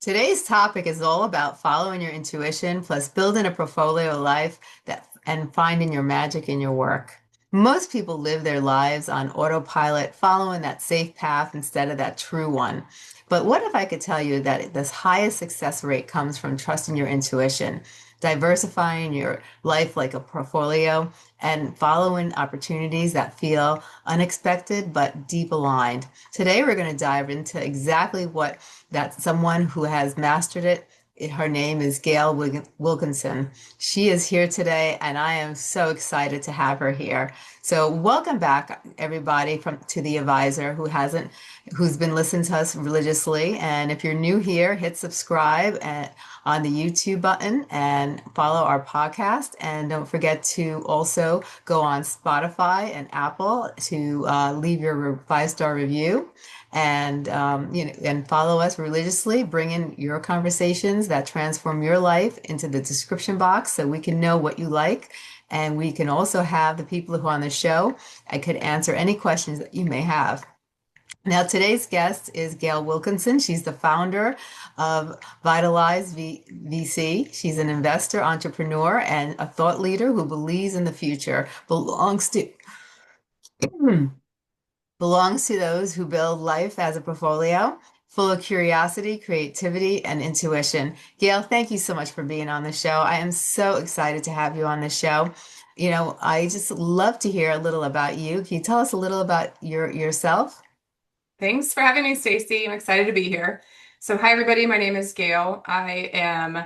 Today's topic is all about following your intuition plus building a portfolio life that and finding your magic in your work. Most people live their lives on autopilot, following that safe path instead of that true one. But what if I could tell you that this highest success rate comes from trusting your intuition, diversifying your life like a portfolio, and following opportunities that feel unexpected but deep aligned? Today, we're going to dive into exactly what that's someone who has mastered it. Her name is Gale Wilkinson. She is here today, and I am so excited to have her here. So, welcome back, everybody, from to the advisor who's been listening to us religiously. And if you're new here, hit subscribe on the YouTube button and follow our podcast. And don't forget to also go on Spotify and Apple to leave your 5-star review and and follow us religiously. Bring in your conversations that transform your life into the description box so we can know what you like, and we can also have the people who are on the show. I could answer any questions that you may have. Now, today's guest is Gale Wilkinson. She's the founder of VC. She's an investor, entrepreneur, and a thought leader who believes in the future belongs to those who build life as a portfolio full of curiosity, creativity, and intuition. Gail, thank you so much for being on the show. I am so excited to have you on the show. I just love to hear a little about you. Can you tell us a little about yourself? Thanks for having me, Stacey. I'm excited to be here. So, hi, everybody. My name is Gail. I am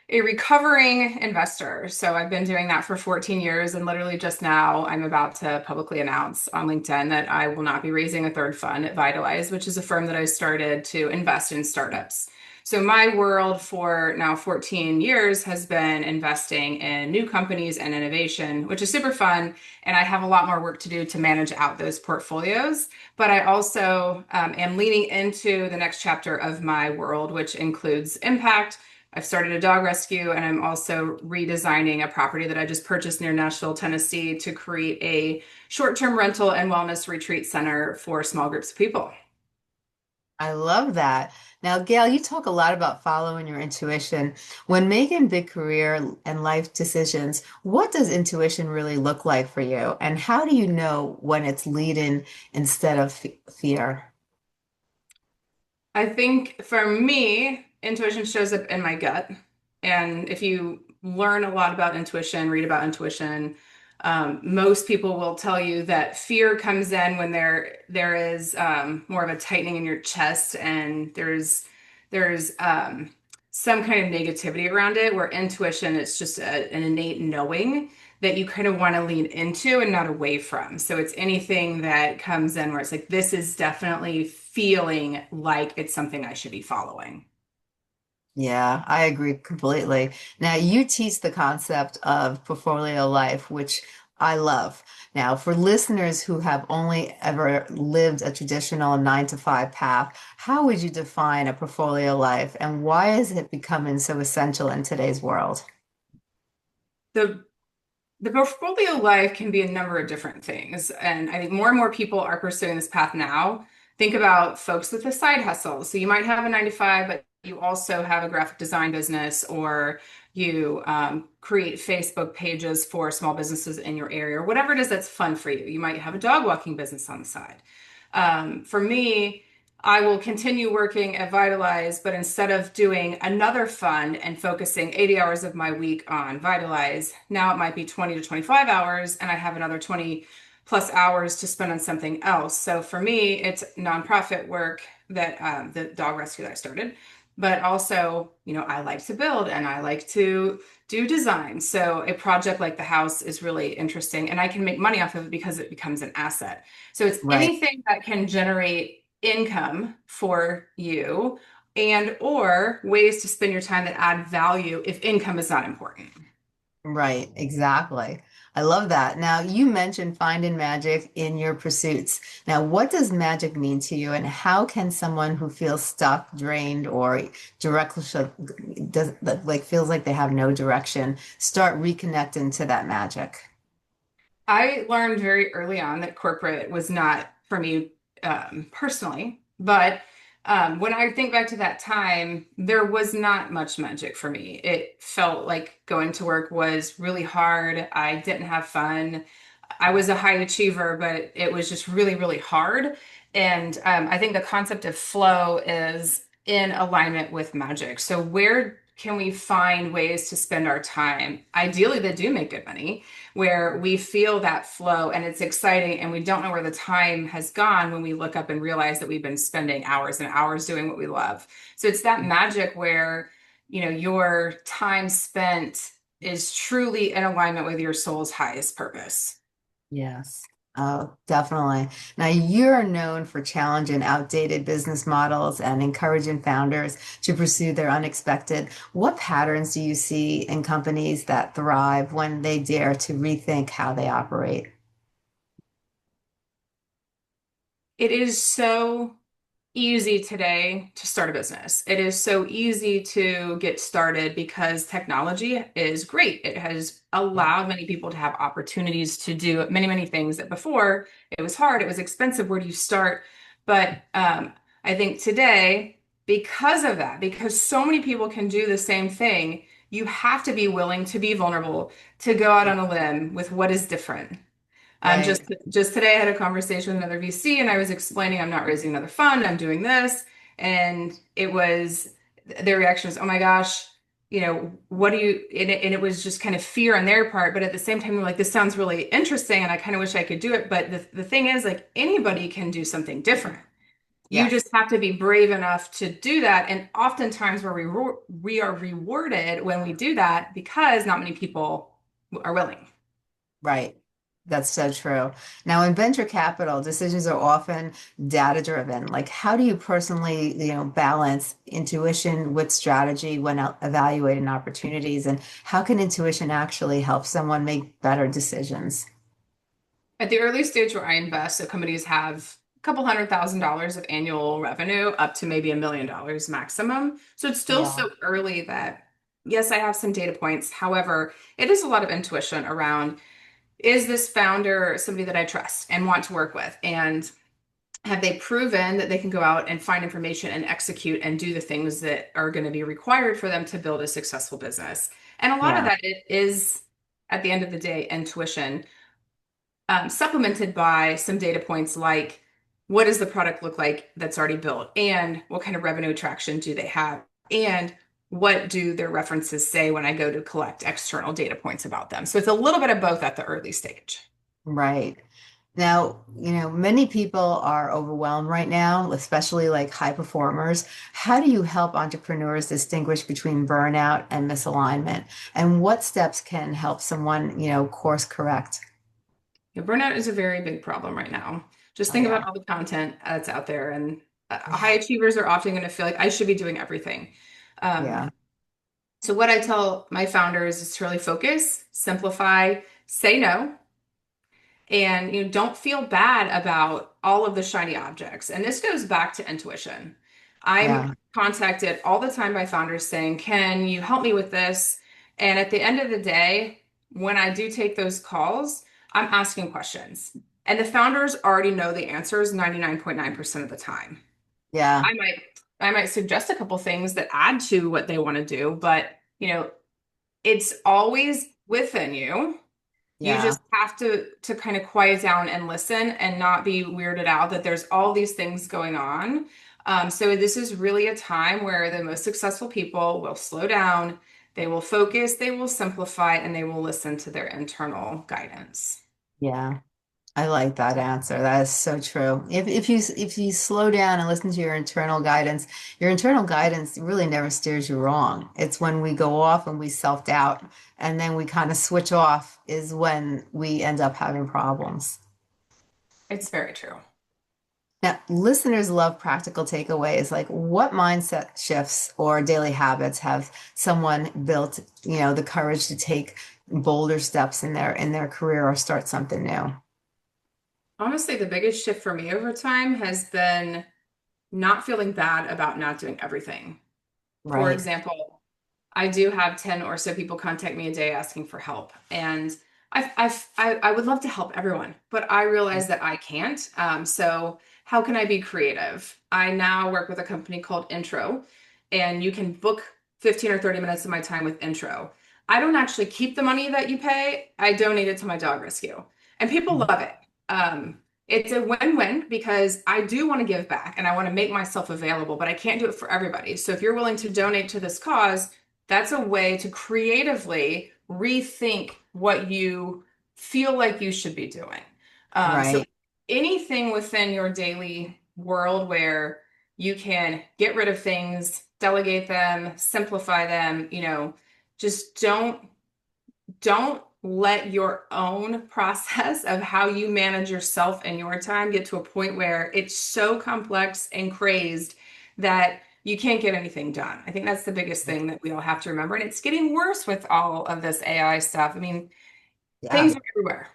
a recovering investor. So, I've been doing that for 14 years, and literally just now, I'm about to publicly announce on LinkedIn that I will not be raising a third fund at Vitalize, which is a firm that I started to invest in startups. So, my world for now 14 years has been investing in new companies and innovation, which is super fun. And I have a lot more work to do to manage out those portfolios. But I also am leaning into the next chapter of my world, which includes impact. I've started a dog rescue, and I'm also redesigning a property that I just purchased near Nashville, Tennessee, to create a short-term rental and wellness retreat center for small groups of people. I love that. Now, Gail, you talk a lot about following your intuition. When making big career and life decisions, what does intuition really look like for you? And how do you know when it's leading instead of fear? I think for me, intuition shows up in my gut. And if you learn a lot about intuition, read about intuition, most people will tell you that fear comes in when there is more of a tightening in your chest, and there's some kind of negativity around it. Where intuition is just an innate knowing that you kind of want to lean into and not away from. So it's anything that comes in where it's like, this is definitely feeling like it's something I should be following. Yeah, I agree completely. Now, you teach the concept of portfolio life, which I love. Now, for listeners who have only ever lived a traditional 9 to 5 path, how would you define a portfolio life and why is it becoming so essential in today's world? The the portfolio life can be a number of different things. And I think more and more people are pursuing this path now. Think about folks with a side hustle. So you might have a 9 to 5, but you also have a graphic design business, or you create Facebook pages for small businesses in your area, or whatever it is that's fun for you. You might have a dog walking business on the side. For me, I will continue working at Vitalize, but instead of doing another fund and focusing 80 hours of my week on Vitalize, now it might be 20 to 25 hours, and I have another 20 plus hours to spend on something else. So for me, it's nonprofit work that the dog rescue that I started, but also, I like to build and I like to do design. So a project like the house is really interesting, and I can make money off of it because it becomes an asset. So it's Right. anything that can generate income for you and or ways to spend your time that add value if income is not important. Right, exactly. I love that. Now, you mentioned finding magic in your pursuits. Now, what does magic mean to you, and how can someone who feels stuck, drained, or directly does like feels like they have no direction start reconnecting to that magic? I learned very early on that corporate was not for me personally, but When I think back to that time, there was not much magic for me. It felt like going to work was really hard. I didn't have fun. I was a high achiever, but it was just really, really hard. And I think the concept of flow is in alignment with magic. So, where can we find ways to spend our time? Ideally, that do make good money, where we feel that flow and it's exciting and we don't know where the time has gone when we look up and realize that we've been spending hours and hours doing what we love. So, it's that magic where, your time spent is truly in alignment with your soul's highest purpose. Yes. Oh, definitely. Now, you're known for challenging outdated business models and encouraging founders to pursue their unexpected. What patterns do you see in companies that thrive when they dare to rethink how they operate? It is so easy today to start a business. It is so easy to get started because technology is great. It has Yeah. allowed many people to have opportunities to do many, many things that before it was hard, it was expensive. Where do you start? But I think today, because of that, because so many people can do the same thing, you have to be willing to be vulnerable, to go out on a limb with what is different. Just Right. just today, I had a conversation with another VC, and I was explaining I'm not raising another fund. I'm doing this, and it was their reaction was, "Oh my gosh, what do you?" And it was just kind of fear on their part, but at the same time, they're like, "This sounds really interesting, and I kind of wish I could do it." But the thing is, like anybody can do something different. You Yes. just have to be brave enough to do that, and oftentimes we are rewarded when we do that because not many people are willing. Right. That's so true. Now, in venture capital, decisions are often data driven. Like, how do you personally, balance intuition with strategy when evaluating opportunities? And how can intuition actually help someone make better decisions? At the early stage where I invest, so companies have a couple $100,000 of annual revenue up to maybe $1 million maximum. So it's still Yeah. so early that, yes, I have some data points. However, it is a lot of intuition around, is this founder somebody that I trust and want to work with? And have they proven that they can go out and find information and execute and do the things that are going to be required for them to build a successful business? And a lot of Yeah. that it is, at the end of the day, intuition, supplemented by some data points like what does the product look like that's already built, and what kind of revenue traction do they have, and what do their references say when I go to collect external data points about them. So it's a little bit of both at the early stage. Right. Now, many people are overwhelmed right now, especially like high performers. How do you help entrepreneurs distinguish between burnout and misalignment? And what steps can help someone, course correct? Yeah, burnout is a very big problem right now. Just Oh, think about yeah. all the content that's out there, and high achievers are often going to feel like I should be doing everything. Yeah. Um, so what I tell my founders is to really focus, simplify, say no, and don't feel bad about all of the shiny objects. And this goes back to intuition. I'm Yeah. contacted all the time by founders saying, can you help me with this? And at the end of the day, when I do take those calls, I'm asking questions, and the founders already know the answers 99.9% of the time. Yeah. I might suggest a couple things that add to what they want to do, but it's always within you. You Yeah. just have to kind of quiet down and listen and not be weirded out that there's all these things going on. So this is really a time where the most successful people will slow down, they will focus, they will simplify, and they will listen to their internal guidance. Yeah. I like that answer. That is so true. If you slow down and listen to your internal guidance really never steers you wrong. It's when we go off and we self-doubt and then we kind of switch off is when we end up having problems. It's very true. Now, listeners love practical takeaways. Like what mindset shifts or daily habits have someone built, the courage to take bolder steps in their career or start something new? Honestly, the biggest shift for me over time has been not feeling bad about not doing everything. For Right. example, I do have 10 or so people contact me a day asking for help. And I would love to help everyone, but I realize that I can't. So how can I be creative? I now work with a company called Intro, and you can book 15 or 30 minutes of my time with Intro. I don't actually keep the money that you pay. I donate it to my dog rescue. And people love it. It's a win-win because I do want to give back and I want to make myself available, but I can't do it for everybody. So if you're willing to donate to this cause, that's a way to creatively rethink what you feel like you should be doing. So Right. anything within your daily world where you can get rid of things, delegate them, simplify them, just don't let your own process of how you manage yourself and your time get to a point where it's so complex and crazed that you can't get anything done. I think that's the biggest thing that we all have to remember. And it's getting worse with all of this AI stuff. I mean, things Yeah. are everywhere.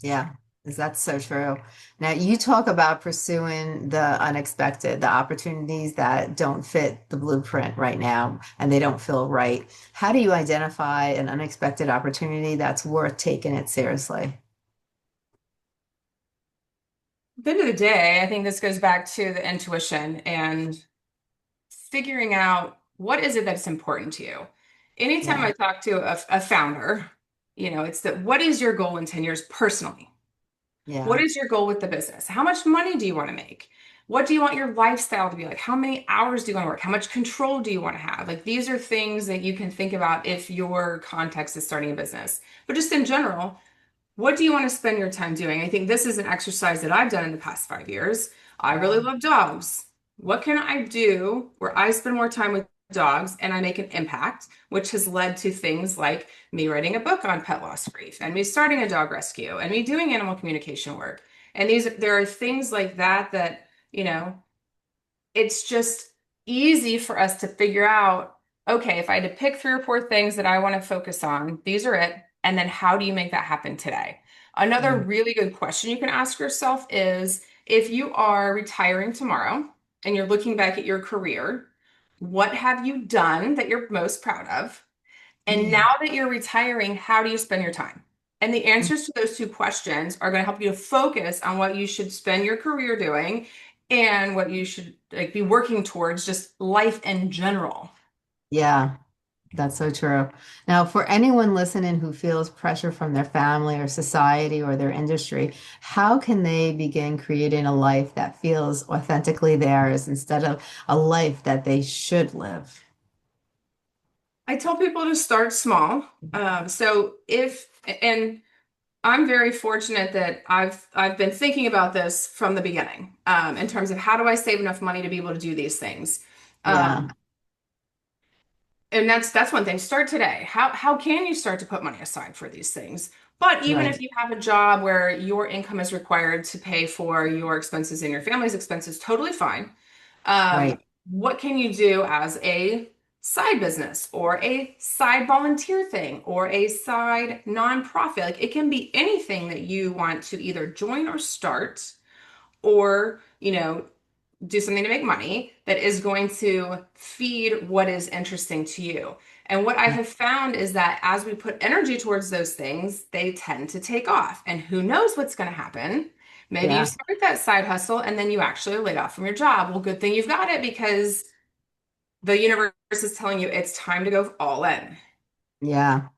Yeah. That's so true. Now, you talk about pursuing the unexpected, the opportunities that don't fit the blueprint right now and they don't feel right. How do you identify an unexpected opportunity that's worth taking it seriously? At the end of the day, I think this goes back to the intuition and figuring out what is it that's important to you. Anytime Yeah. I talk to a founder, it's that what is your goal in 10 years personally? What Yeah. is your goal with the business? How much money do you want to make? What do you want your lifestyle to be like? How many hours do you want to work? How much control do you want to have? Like these are things that you can think about if your context is starting a business. But just in general, what do you want to spend your time doing? I think this is an exercise that I've done in the past 5 years. I really Yeah. love dogs. What can I do where I spend more time with dogs and I make an impact, which has led to things like me writing a book on pet loss grief and me starting a dog rescue and me doing animal communication work. And there are things like that that, it's just easy for us to figure out, okay, if I had to pick three or four things that I want to focus on, these are it. And then how do you make that happen today? Another Mm. really good question you can ask yourself is if you are retiring tomorrow and you're looking back at your career, what have you done that you're most proud of? And now that you're retiring, how do you spend your time? And the answers to those two questions are going to help you to focus on what you should spend your career doing and what you should like be working towards just life in general. Yeah. That's so true. Now, for anyone listening who feels pressure from their family or society or their industry, how can they begin creating a life that feels authentically theirs instead of a life that they should live? I tell people to start small. And I'm very fortunate that I've been thinking about this from the beginning, in terms of how do I save enough money to be able to do these things. Yeah, Um, And that's one thing. Start today. How can you start to put money aside for these things? But even right, if you have a job where your income is required to pay for your expenses and your family's expenses, totally fine. right. What can you do as a side business or a side volunteer thing or a side nonprofit? Like it can be anything that you want to either join or start or, do something to make money that is going to feed what is interesting to you. And what I have found is that as we put energy towards those things, they tend to take off. And who knows what's going to happen? Maybe you Yeah, start that side hustle and then you actually are laid off from your job. Well, good thing you've got it because the universe is telling you it's time to go all in. yeah.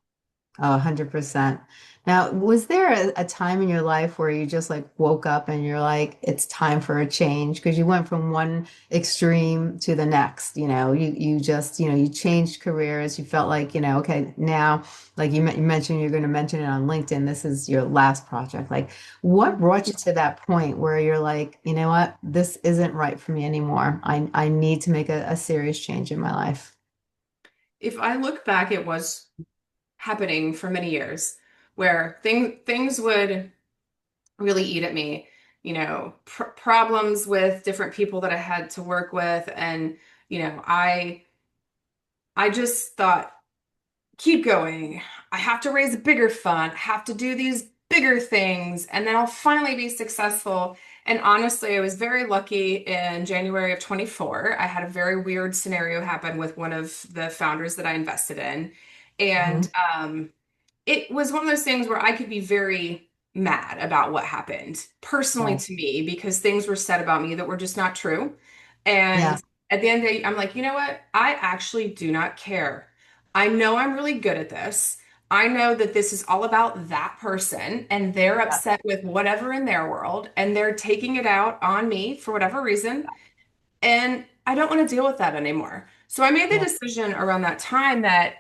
Oh, 100%. Now, was there a time in your life where you just like woke up and you're like, it's time for a change? Because you went from one extreme to the next, you just, you changed careers. You felt like, okay, now, like you mentioned, you're going to mention it on LinkedIn. This is your last project. Like, what brought you to that point where you're like, you know what, this isn't right for me anymore. I need to make a serious change in my life. If I look back, it was happening for many years where things would really eat at me, problems with different people that I had to work with. And, I just thought, keep going. I have to raise a bigger fund. I have to do these bigger things, and then I'll finally be successful. And honestly, I was very lucky in January of 24. I had a very weird scenario happen with one of the founders that I invested in. And Mhm. it was one of those things where I could be very mad about what happened personally Right. to me because things were said about me that were just not true. Yeah. And at the end of the day, I'm like, you know what? I actually do not care. I know I'm really good at this. I know that this is all about that person and they're Yeah. upset with whatever in their world and they're taking it out on me for whatever reason. And I don't want to deal with that anymore. So I made the Yeah. decision around that time that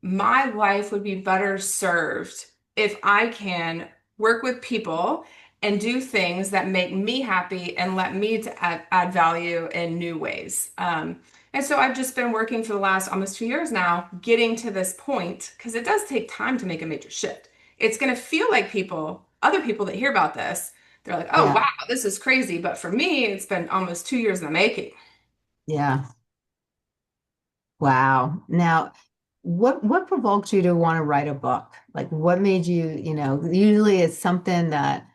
my life would be better served if I can work with people and do things that make me happy and let me to add value in new ways. And so I've just been working for the last almost 2 years now, getting to this point because it does take time to make a major shift. It's going to feel like other people that hear about this, they're like, oh, Yeah. wow, this is crazy. But for me, it's been almost 2 years in the making. Yeah. Wow. Now, what provoked you to want to write a book? Like what made you, usually it's something that,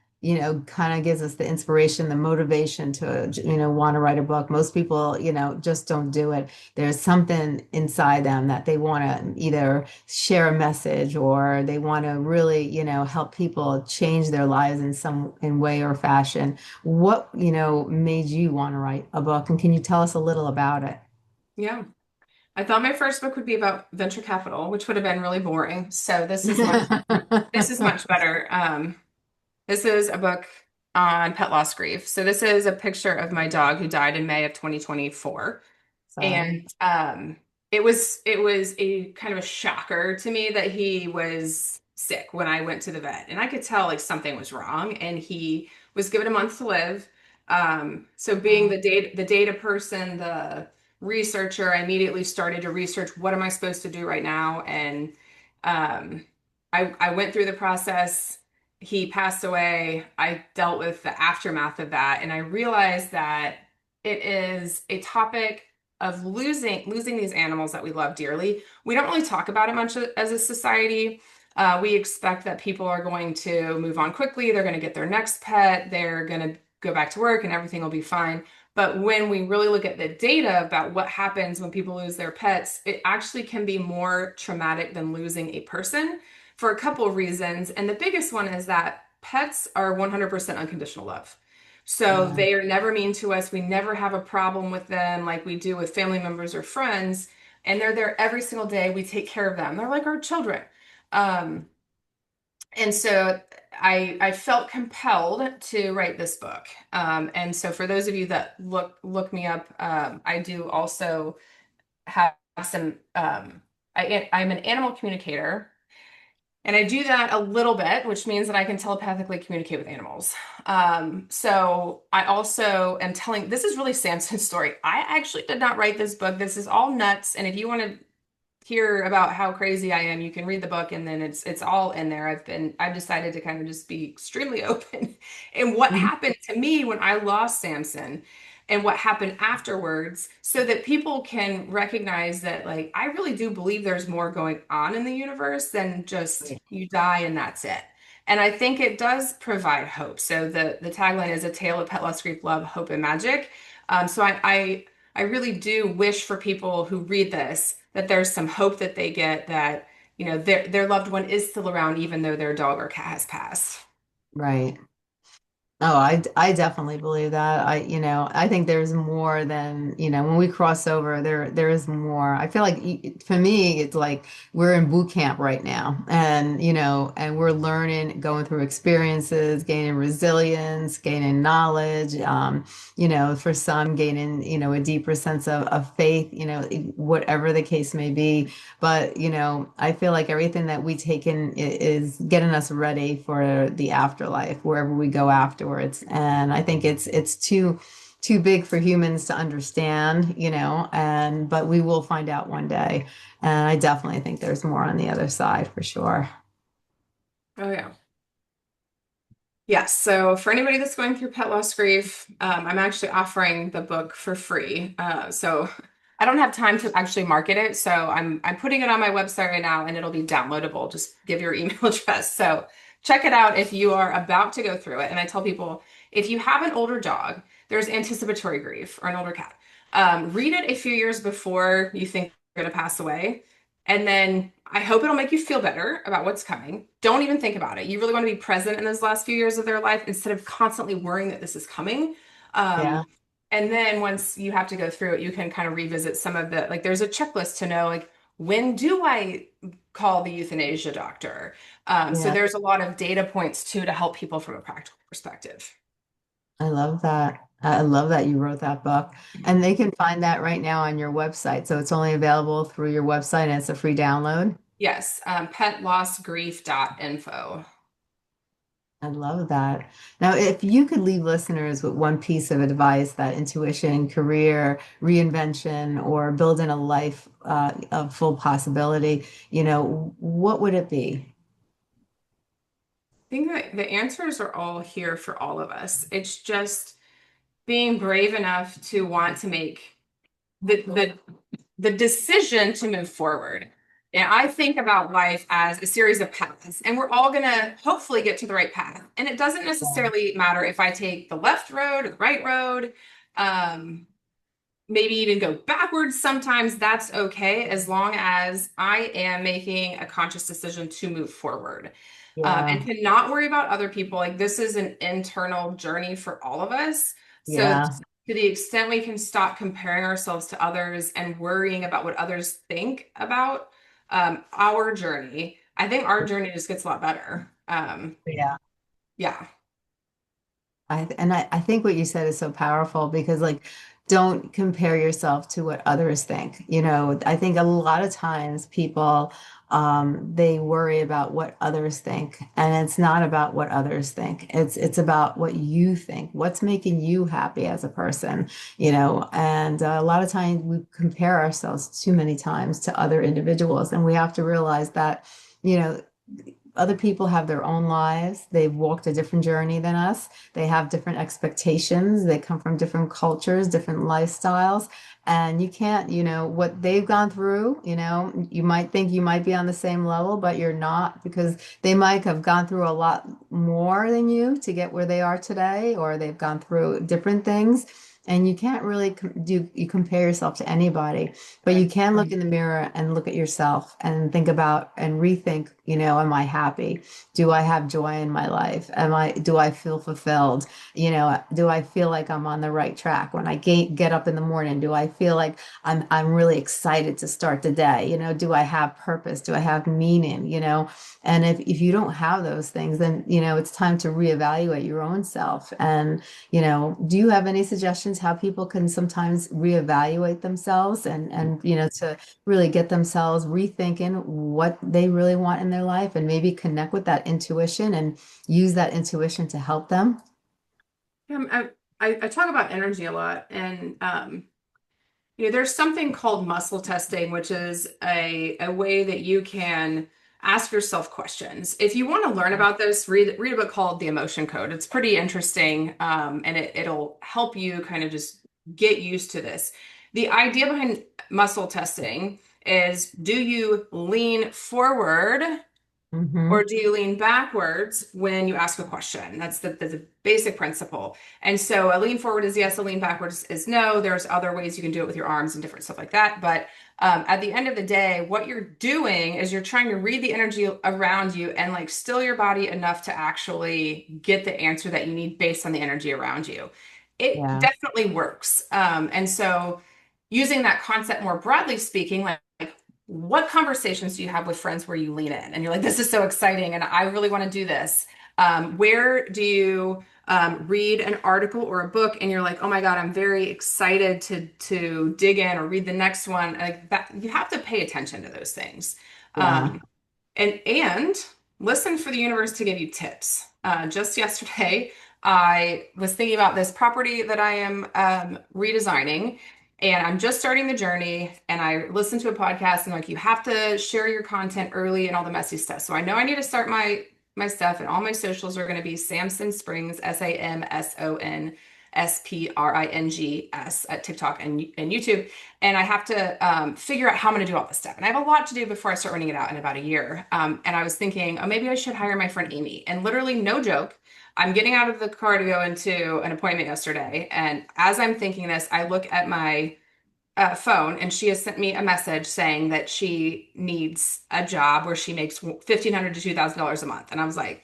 kind of gives us the inspiration, the motivation to, want to write a book. Most people, just don't do it. There's something inside them that they want to either share a message or they want to really, help people change their lives in some in way or fashion. What, made you want to write a book? And can you tell us a little about it? Yeah. I thought my first book would be about venture capital, which would have been really boring. So this is much better. This is a book on pet loss grief. So this is a picture of my dog who died in May of 2024. Sorry. And it was a kind of a shocker to me that he was sick when I went to the vet. And I could tell like something was wrong. And he was given a month to live. So being Oh, the data person, the researcher, I immediately started to research what am I supposed to do right now? And um, I went through the process. He passed away. I dealt with the aftermath of that, and I realized that it is a topic of losing these animals that we love dearly. We don't really talk about it much as a society. We expect that people are going to move on quickly. They're going to get their next pet. They're going to go back to work and everything will be fine. But when we really look at the data about what happens when people lose their pets, it actually can be more traumatic than losing a person for a couple of reasons. And the biggest one is that pets are 100% unconditional love. So yeah, they are never mean to us. We never have a problem with them like we do with family members or friends. And they're there every single day. We take care of them. They're like our children. Um, and so I felt compelled to write this book. And so for those of you that look me up, I do also have some. I'm an animal communicator. And I do that a little bit, which means that I can telepathically communicate with animals. So I also am telling, this is really Samson's story. I actually did not write this book. This is all nuts. And if you want to hear about how crazy I am, you can read the book and then it's all in there. I've decided to kind of just be extremely open in what mhm, happened to me when I lost Samson and what happened afterwards so that people can recognize that like I really do believe there's more going on in the universe than just right, you die and that's it. And I think it does provide hope. So the tagline is a tale of pet loss, grief, love, hope, and magic. So I really do wish for people who read this that there's some hope that they get that, their loved one is still around even though their dog or cat has passed. right. Oh, I definitely believe that. I think there's more than, when we cross over, there is more. I feel like for me, it's like we're in boot camp right now and, and we're learning, going through experiences, gaining resilience, gaining knowledge, for some gaining, a deeper sense of faith, whatever the case may be. But, I feel like everything that we take in is getting us ready for the afterlife, wherever we go afterwards. And I think it's too big for humans to understand, but we will find out one day. And I definitely think there's more on the other side for sure. Oh, yeah. Yes. So for anybody that's going through pet loss grief, I'm actually offering the book for free. So I don't have time to actually market it. So I'm putting it on my website right now and it'll be downloadable. Just give your email address. So check it out if you are about to go through it. And I tell people if you have an older dog, there's anticipatory grief or an older cat. Read it a few years before you think you're going to pass away And then I hope it'll make you feel better about what's coming. Don't even think about it. You really want to be present in those last few years of their life instead of constantly worrying that this is coming. Yeah. Um, and then once you have to go through it, you can kind of revisit some of the, like, there's a checklist to know, like, when do I call the euthanasia doctor? So Yeah. there's a lot of data points too to help people from a practical perspective. I love that. I love that you wrote that book. And they can find that right now on your website. So it's only available through your website and it's a free download. Yes, petlossgrief.info. I love that. Now, if you could leave listeners with one piece of advice that intuition, career, reinvention, or building a life of full possibility, what would it be? I think that the answers are all here for all of us. It's just being brave enough to want to make the decision to move forward. And I think about life as a series of paths, and we're all gonna hopefully get to the right path. And it doesn't Yeah. necessarily matter if I take the left road or the right road. Um, Maybe even go backwards sometimes. That's okay as long as I am making a conscious decision to move forward. And Yeah. to not worry about other people. Like, this is an internal journey for all of us. So Yeah. to the extent we can stop comparing ourselves to others and worrying about what others think about our journey, I think our journey just gets a lot better. Yeah. Yeah. I think what you said is so powerful because like don't compare yourself to what others think. I think a lot of times people they worry about what others think and it's not about what others think. It's about what you think. What's making you happy as a person, and a lot of times we compare ourselves too many times to other individuals and we have to realize that, you know, other people have their own lives. They've walked a different journey than us. They have different expectations. They come from different cultures, different lifestyles. And you can't, what they've gone through, you might think you might be on the same level, but you're not because they might have gone through a lot more than you to get where they are today, or they've gone through different things. And you can't really you compare yourself to anybody, but you Right. can look in the mirror and look at yourself and think about and rethink, am I happy? Do I have joy in my life? Do I feel fulfilled? Do I feel like I'm on the right track? When I get up in the morning, do I feel like I'm really excited to start the day? Do I have purpose? Do I have meaning? And if you don't have those things, then, it's time to reevaluate your own self. And do you have any suggestions how people can sometimes reevaluate themselves and to really get themselves rethinking what they really want in their life and maybe connect with that intuition and use that intuition to help them? I talk about energy a lot, and there's something called muscle testing, which is a way that you can ask yourself questions. If you want to learn about this, read a book called The Emotion Code. It's pretty interesting, and it'll help you kind of just get used to this. The idea behind muscle testing is, do you lean forward Mm-hmm. or do you lean backwards when you ask a question? That's the basic principle. And so a lean forward is yes, a lean backwards is no. There's other ways you can do it with your arms and different stuff like that. But at the end of the day, what you're doing is you're trying to read the energy around you and like still your body enough to actually get the answer that you need based on the energy around you. It Yeah. definitely works. And so using that concept more broadly speaking, like what conversations do you have with friends where you lean in and you're like, this is so exciting and I really want to do this? Where do you read an article or a book and you're like, oh my God, I'm very excited to dig in or read the next one? Like that, you have to pay attention to those things. Yeah. Um, and listen for the universe to give you tips. Just yesterday, I was thinking about this property that I am redesigning, and I'm just starting the journey. And I listened to a podcast, and like, you have to share your content early and all the messy stuff. So I know I need to start my stuff, and all my socials are going to be Samson Springs, SAMSONSPRINGS at TikTok and YouTube. And I have to figure out how I'm going to do all this stuff. And I have a lot to do before I start running it out in about a year. And I was thinking, oh, maybe I should hire my friend Amy. And literally, no joke, I'm getting out of the car to go into an appointment yesterday. And as I'm thinking this, I look at my phone, and she has sent me a message saying that she needs a job where she makes $1,500 to $2,000 a month. And I was like,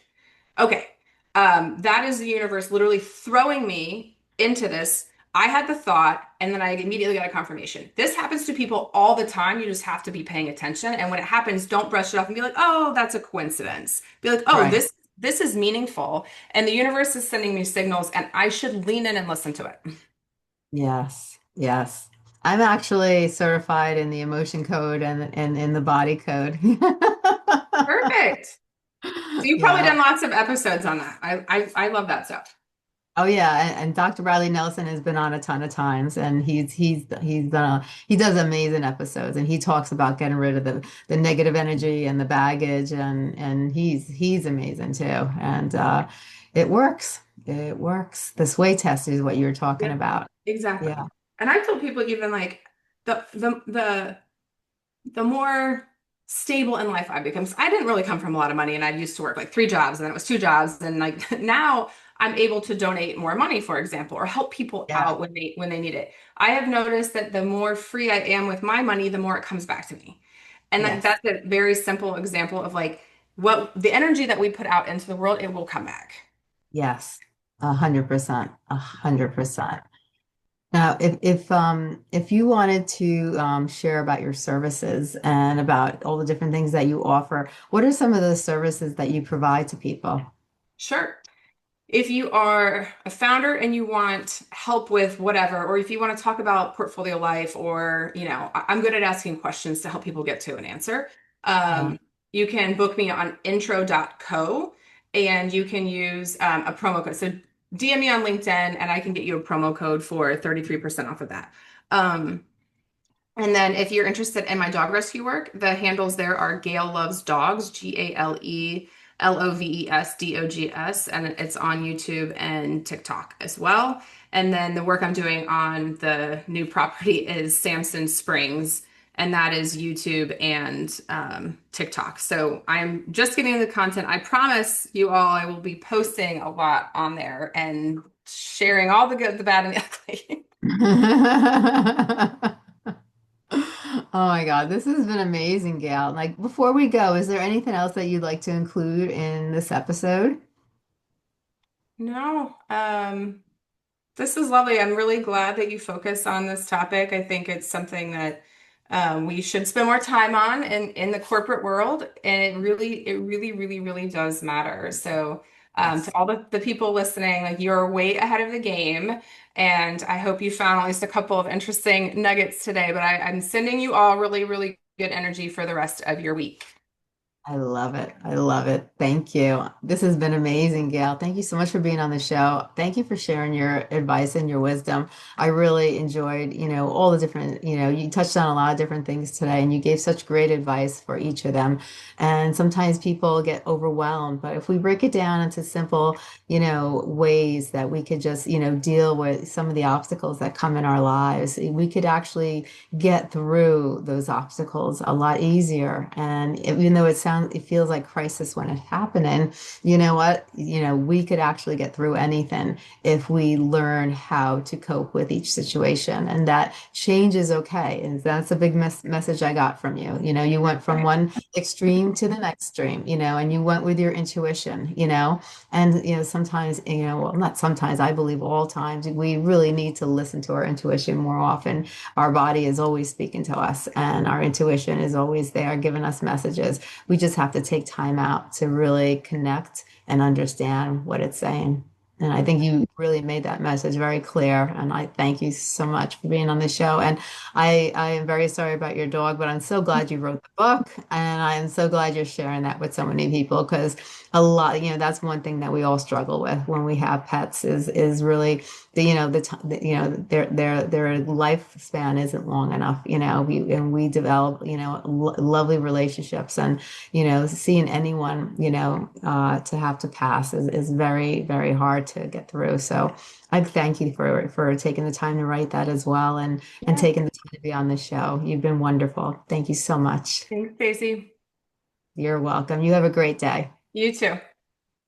okay, that is the universe literally throwing me into this. I had the thought, and then I immediately got a confirmation. This happens to people all the time. You just have to be paying attention. And when it happens, don't brush it off and be like, "Oh, that's a coincidence." Be like, "Oh, Right. this is meaningful, and the universe is sending me signals, and I should lean in and listen to it." Yes. Yes. I'm actually certified in the emotion code and in the body code. Perfect. So you've probably Yeah. done lots of episodes on that. I love that stuff. Oh yeah, and Dr. Riley Nelson has been on a ton of times, and he's done he does amazing episodes, and he talks about getting rid of the negative energy and the baggage, and he's amazing too, and it works. It works. The sway test is what you were talking Yep, about. Yeah. exactly. And I told people even like the more stable in life I become. 'Cause I didn't really come from a lot of money, and I used to work like three jobs, and then it was two jobs, and like now I'm able to donate more money, for example, or help people Yeah. out when they need it. I have noticed that the more free I am with my money, the more it comes back to me. And Yes. that's a very simple example of like what the energy that we put out into the world, it will come back. Yes. 100%. 100%. Now, if you wanted to share about your services and about all the different things that you offer, what are some of the services that you provide to people? Sure. If you are a founder and you want help with whatever, or if you want to talk about portfolio life, or, I'm good at asking questions to help people get to an answer. Yeah. Um, you can book me on intro.co, and you can use a promo code. So DM me on LinkedIn and I can get you a promo code for 33% off of that. Um, and then if you're interested in my dog rescue work, the handles there are Gale Loves Dogs, GaleLoveSDogs, and it's on YouTube and TikTok as well. And then the work I'm doing on the new property is Samson Springs, and that is YouTube and TikTok. So I'm just getting the content. I promise you all I will be posting a lot on there and sharing all the good, the bad, and the ugly. Oh my God, this has been amazing, Gail. Like, before we go, is there anything else that you'd like to include in this episode? No, this is lovely. I'm really glad that you focus on this topic. I think it's something that we should spend more time on in the corporate world, and it really does matter. So, to Yes. all the people listening, like you're way ahead of the game, and I hope you found at least a couple of interesting nuggets today. But I'm sending you all really good energy for the rest of your week. I love it. I love it. Thank you. This has been amazing, Gail. Thank you so much for being on the show. Thank you for sharing your advice and your wisdom. I really enjoyed, all the different, you touched on a lot of different things today and you gave such great advice for each of them. And sometimes people get overwhelmed, but if we break it down into simple, ways that we could just, deal with some of the obstacles that come in our lives, we could actually get through those obstacles a lot easier. And even though it feels like crisis when it's happening, you know what? We could actually get through anything if we learn how to cope with each situation. And that change is okay. And that's a big message I got from you. You went from Right. one extreme to the next extreme, and you went with your intuition, and sometimes, well, not sometimes, I believe all times we really need to listen to our intuition more often. Our body is always speaking to us, and our intuition is always there giving us messages. We just have to take time out to really connect and understand what it's saying. And I think you really made that message very clear. And I thank you so much for being on the show. And I am very sorry about your dog, but I'm so glad you wrote the book. And I am so glad you're sharing that with so many people because a lot, that's one thing that we all struggle with when we have pets is really their lifespan isn't long enough, we develop, lovely relationships and, seeing anyone, to have to pass is very, very hard to get through. So I thank you for taking the time to write that as well and Yeah. taking the time to be on the show. You've been wonderful. Thank you so much. Thanks, Stacey. You're welcome. You have a great day. You too.